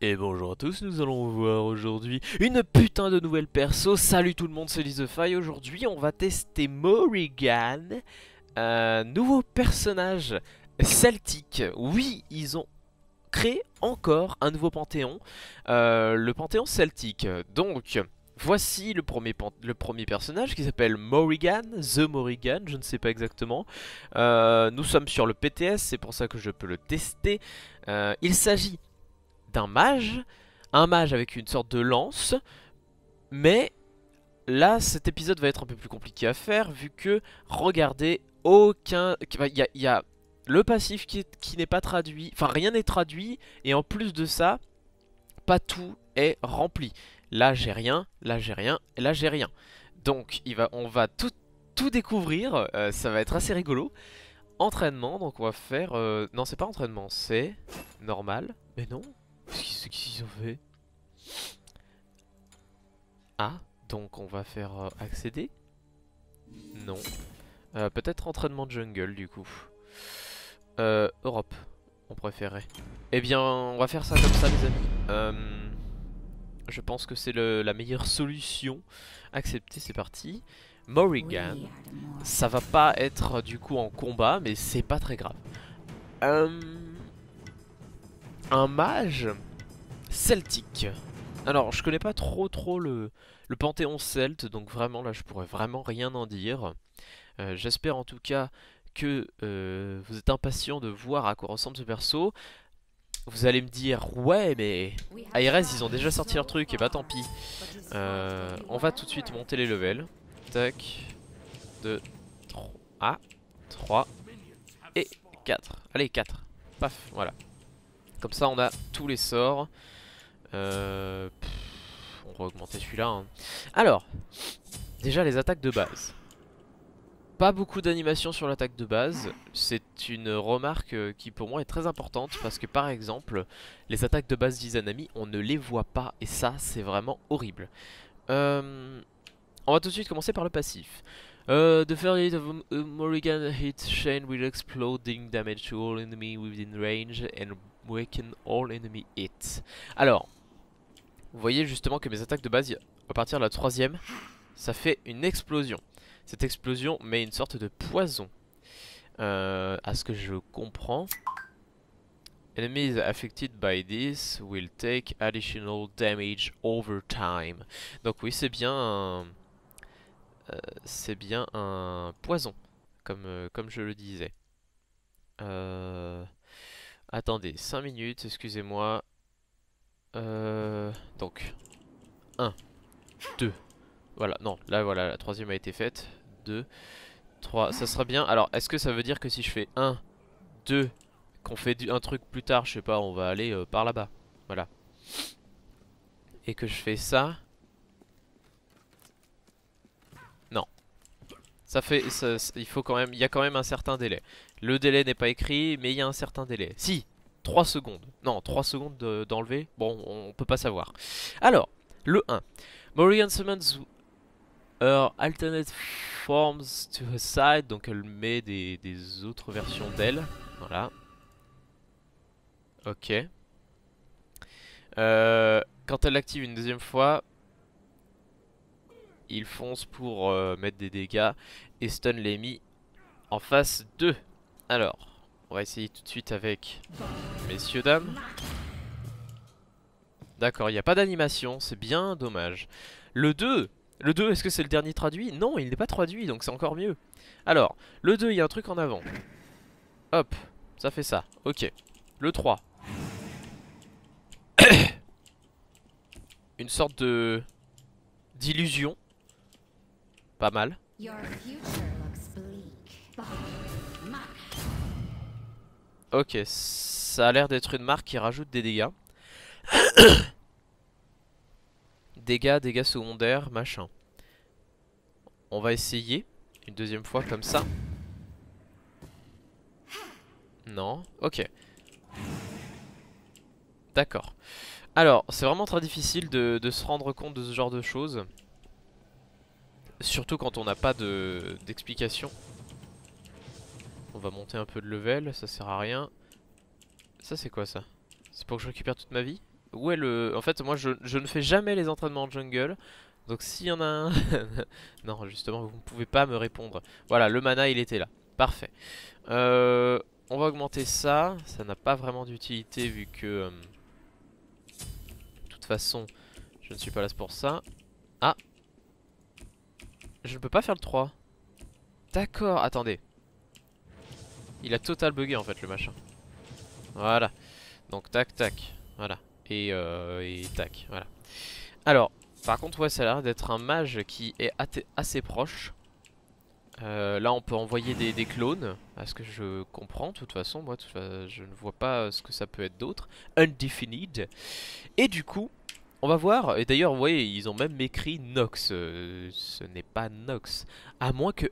Et bonjour à tous, nous allons voir aujourd'hui une putain de nouvelle perso. Salut tout le monde, c'est LizTheFi. Aujourd'hui on va tester Morrigan, un nouveau personnage celtique. Oui, ils ont créé encore un nouveau panthéon, le panthéon celtique. Donc voici le premier personnage qui s'appelle Morrigan, The Morrigan, je ne sais pas exactement. Nous sommes sur le PTS, c'est pour ça que je peux le tester. Il s'agit d'un mage, un mage avec une sorte de lance, mais là cet épisode va être un peu plus compliqué à faire vu que, regardez, il y a le passif qui n'est pas traduit, enfin rien n'est traduit, et en plus de ça, pas tout est rempli. Là j'ai rien, là j'ai rien, et là j'ai rien. Donc on va tout découvrir, ça va être assez rigolo. Entraînement, donc on va faire... non c'est pas entraînement, c'est normal, mais non. Qu'est-ce qu'ils ont fait? Ah, donc on va faire accéder? Non. Peut-être entraînement de jungle du coup. Europe, on préférait. Eh bien, on va faire ça comme ça les amis. Je pense que c'est la meilleure solution. Accepter, c'est parti. Morrigan, ça va pas être du coup en combat, mais c'est pas très grave. Un mage celtique. Alors, je connais pas trop le panthéon celte, donc vraiment là je pourrais vraiment rien en dire. J'espère en tout cas que vous êtes impatient de voir à quoi ressemble ce perso. Vous allez me dire, ouais mais ARS ils ont déjà sorti leur truc, et bah tant pis. On va tout de suite monter les levels. Tac, 2, 3, 3 et 4. Allez 4, paf, voilà. Comme ça on a tous les sorts. On va augmenter celui-là. Hein. Alors, déjà les attaques de base. Pas beaucoup d'animation sur l'attaque de base. C'est une remarque qui pour moi est très importante parce que par exemple, les attaques de base d'Izanami, on ne les voit pas et ça c'est vraiment horrible. On va tout de suite commencer par le passif. The first hit of Morrigan hit Shane with exploding damage to all enemy within range and weaken all enemy hits. Alors, vous voyez justement que mes attaques de base, à partir de la troisième, ça fait une explosion. Cette explosion met une sorte de poison. À ce que je comprends, enemies affected by this will take additional damage over time. Donc oui, c'est bien un poison, comme je le disais. Attendez, 5 minutes, excusez-moi. Donc 1, 2. Voilà, non, là voilà, la troisième a été faite. 2, 3, ça sera bien. Alors, est-ce que ça veut dire que si je fais 1, 2, qu'on fait un truc plus tard, je sais pas, on va aller par là-bas. Voilà. Et que je fais ça. Non. Ça fait, il faut quand même, il y a quand même un certain délai. Le délai n'est pas écrit, mais il y a un certain délai. Si, 3 secondes. Non, 3 secondes d'enlever. Bon, on peut pas savoir. Alors, le 1. Morrigan summons her alternate forms to her side. Donc elle met des autres versions d'elle. Voilà. Ok. Quand elle l'active une deuxième fois, il fonce pour mettre des dégâts et stun l'ennemi en face d'eux. Alors, on va essayer tout de suite avec messieurs dames. D'accord, il n'y a pas d'animation, c'est bien dommage. Le 2, est-ce que c'est le dernier traduit? Non, il n'est pas traduit, donc c'est encore mieux. Alors, le 2, il y a un truc en avant. Hop, ça fait ça, ok. Le 3. Une sorte de d'illusion. Pas mal. Ok, ça a l'air d'être une marque qui rajoute des dégâts. Dégâts secondaires, machin. On va essayer une deuxième fois comme ça. Non, ok. D'accord. Alors, c'est vraiment très difficile de se rendre compte de ce genre de choses. Surtout quand on n'a pas d'explication. On va monter un peu de level, ça sert à rien. Ça c'est quoi ça? C'est pour que je récupère toute ma vie? Où est le... En fait, moi, je ne fais jamais les entraînements en jungle. Donc s'il y en a un... Non, justement, vous ne pouvez pas me répondre. Voilà, le mana, il était là. Parfait. Euh, on va augmenter ça. Ça n'a pas vraiment d'utilité vu que... de toute façon, je ne suis pas là pour ça. Ah, je ne peux pas faire le 3. D'accord, attendez. Il a total bugué en fait le machin. Voilà. Donc tac tac. Voilà. Et tac. Voilà. Alors, par contre, ouais, ça a l'air d'être un mage qui est assez proche. Là, on peut envoyer des clones, à ce que je comprends. De toute façon, moi, je ne vois pas ce que ça peut être d'autre. Undefined. Et du coup, on va voir. Et d'ailleurs, vous voyez, ils ont même écrit Nox. Ce n'est pas Nox. À moins que...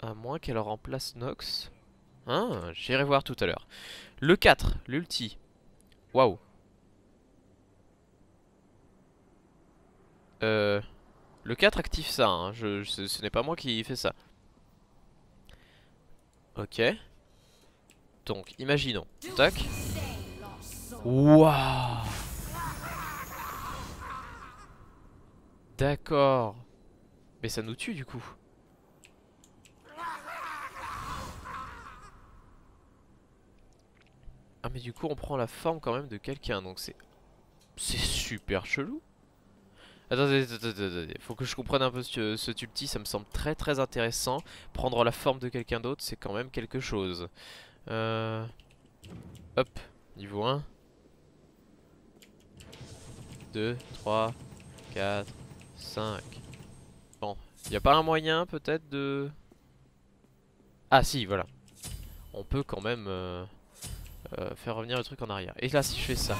À moins qu'elle remplace Nox. Hein, j'irai voir tout à l'heure. Le 4, l'ulti. Waouh. Le 4 active ça, hein. Ce n'est pas moi qui fais ça. Ok. Donc, imaginons. Tac. Waouh. D'accord. Mais ça nous tue du coup. Ah mais du coup on prend la forme quand même de quelqu'un. Donc c'est super chelou. Attendez, faut que je comprenne un peu ce ulti, ça me semble très intéressant. Prendre la forme de quelqu'un d'autre, c'est quand même quelque chose. Hop, niveau 1. 2, 3, 4, 5. Bon, y a pas un moyen peut-être de... Ah si, voilà. On peut quand même faire revenir le truc en arrière. Et là si je fais ça...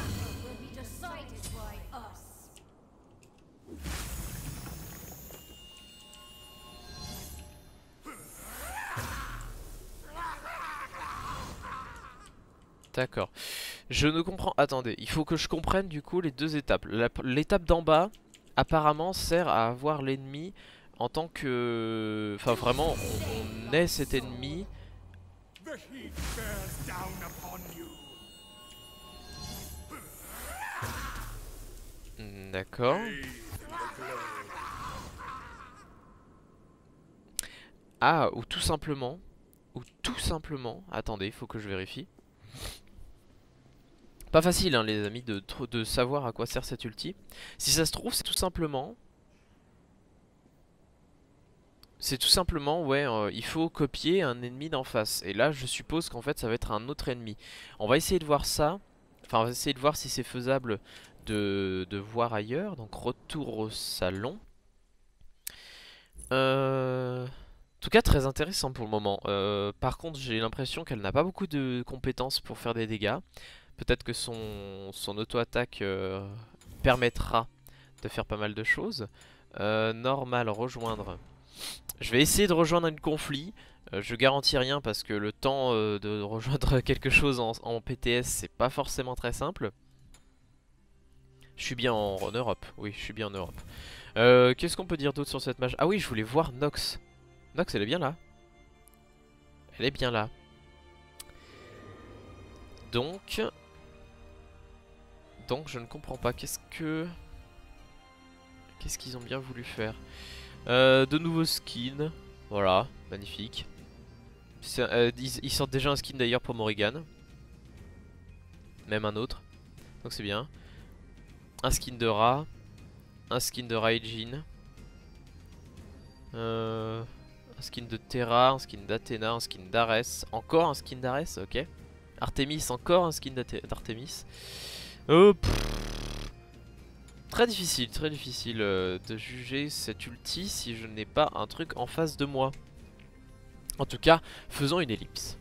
D'accord. Je ne comprends... Attendez, il faut que je comprenne du coup les deux étapes. L'étape d'en bas, apparemment, sert à avoir l'ennemi en tant que... Enfin, vraiment, on est cet ennemi. D'accord. Ah, ou tout simplement... Ou tout simplement... Attendez, il faut que je vérifie. Pas facile, hein, les amis, de savoir à quoi sert cette ulti. Si ça se trouve, c'est tout simplement... C'est tout simplement, ouais, il faut copier un ennemi d'en face. Et là, je suppose qu'en fait, ça va être un autre ennemi. On va essayer de voir ça. Enfin, on va essayer de voir si c'est faisable de voir ailleurs. Donc, retour au salon. En tout cas, très intéressant pour le moment. Par contre, j'ai l'impression qu'elle n'a pas beaucoup de compétences pour faire des dégâts. Peut-être que son auto-attaque permettra de faire pas mal de choses. Normal, rejoindre. Je vais essayer de rejoindre un conflit. Je garantis rien parce que le temps de rejoindre quelque chose en PTS, c'est pas forcément très simple. Je suis bien en Europe. Oui, je suis bien en Europe. Qu'est-ce qu'on peut dire d'autre sur cette mage? Ah oui, je voulais voir Nox. Nox, elle est bien là. Elle est bien là. Donc je ne comprends pas. Qu'est-ce qu'ils ont bien voulu faire? De nouveaux skins. Voilà, magnifique. Ils sortent déjà un skin d'ailleurs pour Morrigan. Même un autre. Donc c'est bien. Un skin de Ra. Un skin de Raijin. Un skin de Terra. Un skin d'Athéna. Un skin d'Ares. Encore un skin d'Ares, ok. Artemis, encore un skin d'Artemis. Très difficile de juger cette ulti si je n'ai pas un truc en face de moi. En tout cas, faisons une ellipse.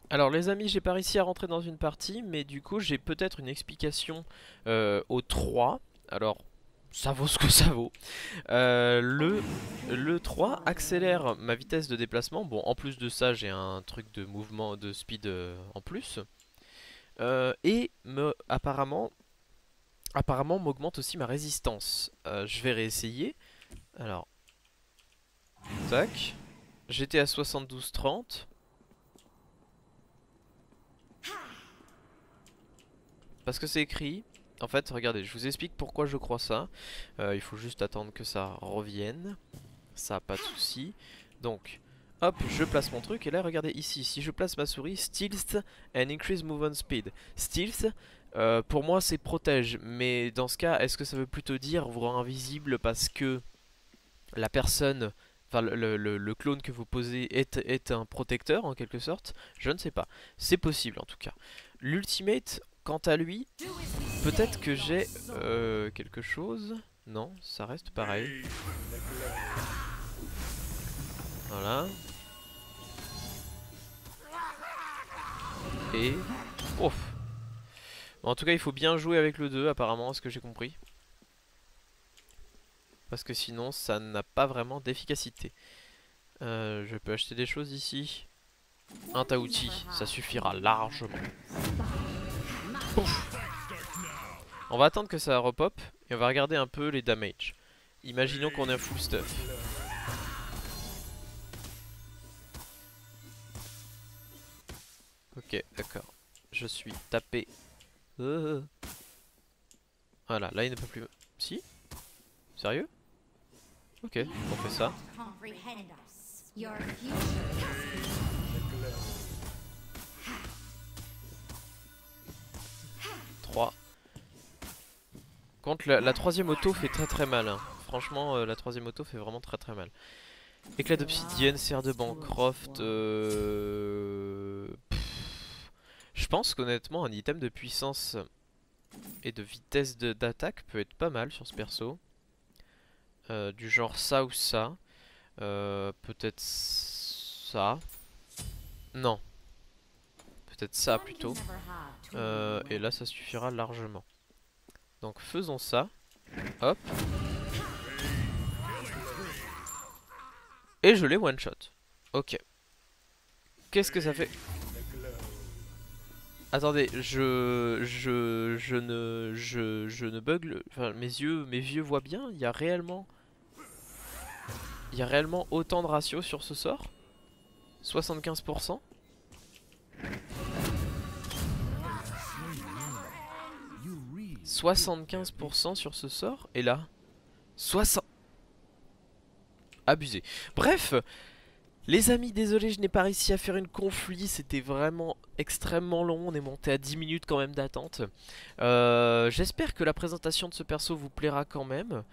Alors les amis, j'ai pas réussi à rentrer dans une partie, mais du coup j'ai peut-être une explication au 3. Alors, ça vaut ce que ça vaut. Le 3 accélère ma vitesse de déplacement. Bon, en plus de ça, j'ai un truc de mouvement, de speed en plus. Et apparemment m'augmente aussi ma résistance. Je vais réessayer. Alors, tac. J'étais à 72-30. parce que c'est écrit. En fait, regardez, je vous explique pourquoi je crois ça. Il faut juste attendre que ça revienne. Ça, pas de souci. Donc, hop, je place mon truc. Et là, regardez ici, si je place ma souris, Stealth and Increase Movement Speed. Stealth, pour moi, c'est protège. Mais dans ce cas, est-ce que ça veut plutôt dire vous rend invisible parce que la personne... Enfin, le clone que vous posez est un protecteur en quelque sorte? Je ne sais pas. C'est possible en tout cas. L'ultimate, quant à lui, peut-être que j'ai quelque chose. Non, ça reste pareil. Voilà. Et... Ouf. Bon, en tout cas, il faut bien jouer avec le 2 apparemment, à ce que j'ai compris. Parce que sinon, ça n'a pas vraiment d'efficacité. Je peux acheter des choses ici. Un Taouti, ça suffira largement. Ouf. On va attendre que ça repop et on va regarder un peu les damages. Imaginons qu'on est un full stuff. Ok, d'accord. Je suis tapé. Voilà, là il ne peut plus... Si? Sérieux? Ok, on fait ça. 3. Contre la troisième auto fait très mal. Hein. Franchement, la troisième auto fait vraiment très mal. Éclat d'obsidienne, serre de Bancroft. Je pense qu'honnêtement, un item de puissance et de vitesse d'attaque peut être pas mal sur ce perso. Du genre ça ou ça. Peut-être ça. Non. Peut-être ça plutôt. Et là ça suffira largement. Donc faisons ça. Hop. Et je l'ai one shot. Ok. Qu'est-ce que ça fait? Attendez, je ne bug. Enfin, mes yeux voient bien. Il y a réellement autant de ratio sur ce sort. 75%. « 75% sur ce sort. Et là 60. Abusé. Bref, les amis, désolé, je n'ai pas réussi à faire une conflit. C'était vraiment extrêmement long. On est monté à 10 minutes quand même d'attente. J'espère que la présentation de ce perso vous plaira quand même.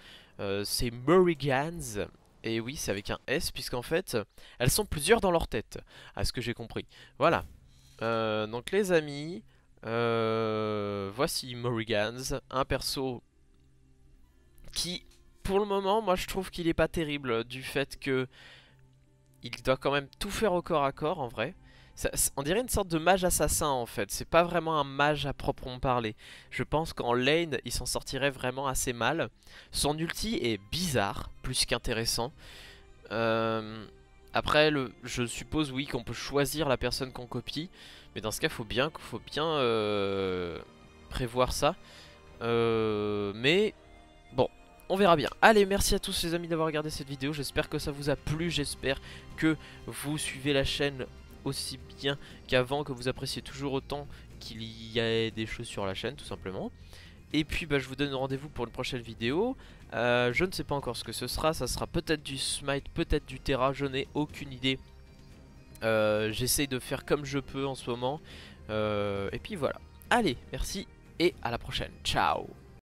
C'est Morrigans. Et oui, c'est avec un S, puisqu'en fait, elles sont plusieurs dans leur tête, à ce que j'ai compris. Voilà. Donc les amis, voici Morrigans, un perso qui, pour le moment, moi je trouve qu'il est pas terrible, du fait que il doit quand même tout faire au corps à corps en vrai. On dirait une sorte de mage assassin en fait, c'est pas vraiment un mage à proprement parler. Je pense qu'en lane il s'en sortirait vraiment assez mal. Son ulti est bizarre, plus qu'intéressant. Après je suppose oui qu'on peut choisir la personne qu'on copie. Mais dans ce cas faut bien prévoir ça. Mais bon, on verra bien. Allez, merci à tous les amis d'avoir regardé cette vidéo. J'espère que ça vous a plu. J'espère que vous suivez la chaîne aussi bien qu'avant, que vous appréciez toujours autant qu'il y a des choses sur la chaîne, tout simplement. Et puis bah, je vous donne rendez-vous pour une prochaine vidéo. Je ne sais pas encore ce que ce sera. Ça sera peut-être du Smite, peut-être du Terra. Je n'ai aucune idée. J'essaye de faire comme je peux en ce moment. Et puis voilà. Allez, merci et à la prochaine. Ciao.